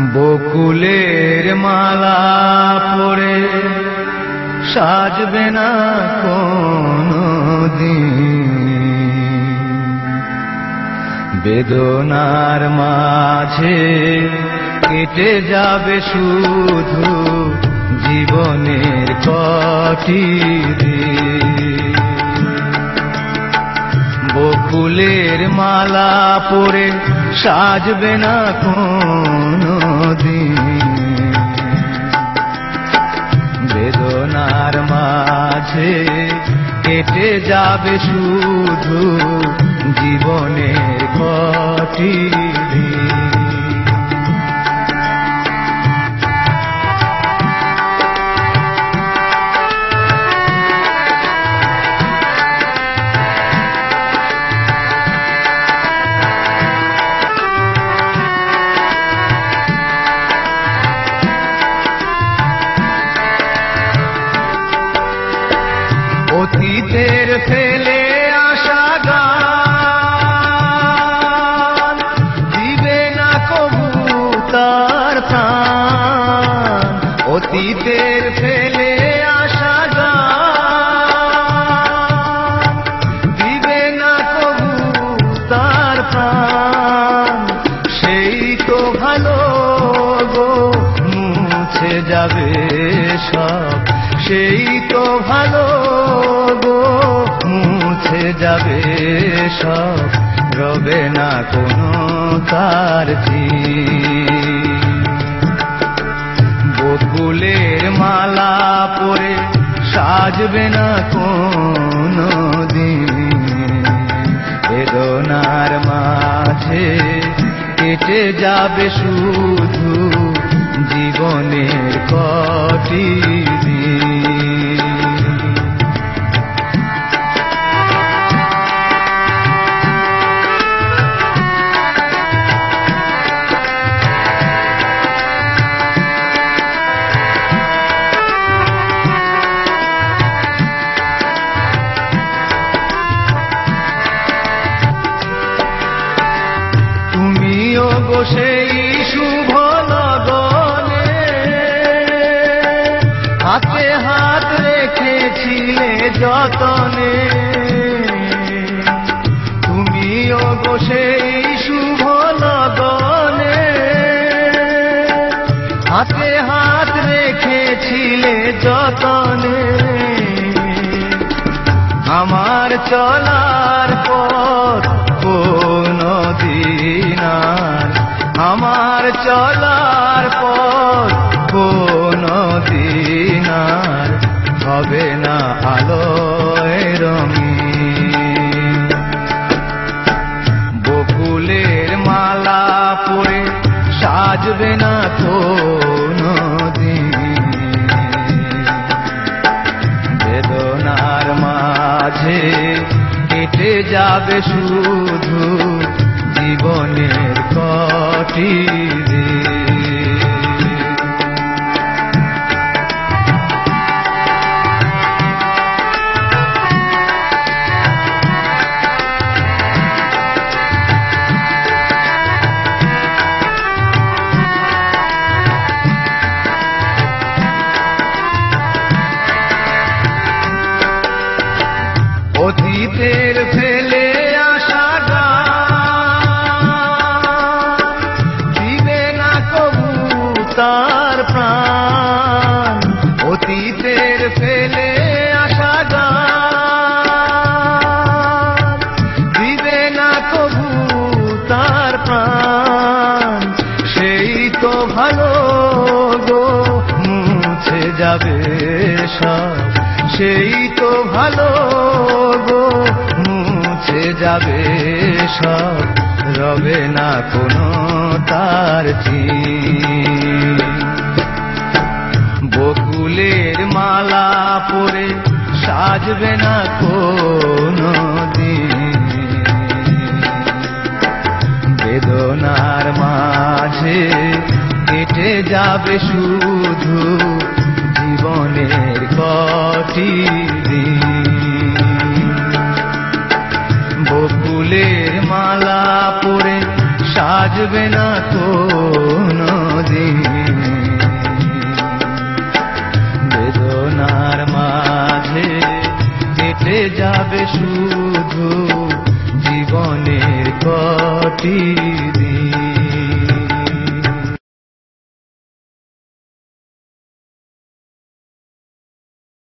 বকুলের মালা পরে সাজবে না কোনদিন, বেদনার মাঝে কেটে যাবে শুধু জীবনের কটি দিন। বকুলের মালা পরে সাজবে না কোনদিন, বেদনার মাঝে কেটে যাবে শুধু জীবনের কটি দিন। অতীতের ফেলে আসা গান দিবে না কবু তার প্রাণ। অতীতের ফেলে আসা গান দিবে না কবু তার প্রাণ। সেই তো ভালো গো মুছে যাবে সব, সেই তো ভালো মুছে যাবে সব, রবে না কোনো তার চিহ্ন। বকুলের মালা পরে সাজবে না কোনদিন, বেদনার মাঝে কেটে যাবে শুধু জীবনের কটি দিন। তুমিও গো সেই শুভ লগনে হাতে হাত রেখেছিলে যতনে। তুমিও গো সেই শুভ লগনে হাতে হাত রেখেছিলে যতনে। আমার চলার পথ কোনদিন আর, আমার চলার পথ কোনদিন আর হবে না আলোয় রঙিন। বকুলের মালা পরে সাজবে না কোনদিন, বেদনার মাঝে কেটে যাবে শুধু জীবনের কটি দিন। অতীতের ফেলে আসা গান দিবে না কবু তার প্রাণ। অতীতের ফেলে আসা গান দিবে না কবু তার প্রাণ। সেই তো ভালো গো মুছে যাবে সব, সেই তো ভালো গো মুছে যাবে সব, রবে না কোনো তার চিহ্ন। বকুলের মালা পরে সাজবে না কোনদিন, বেদনার মাঝে কেটে যাবে শুধু জীবনের কটি দিন। বকুলের মালা পরে সাজবে না কোনদিন। কেটে যাবে শুধু জীবনের কটি দিন।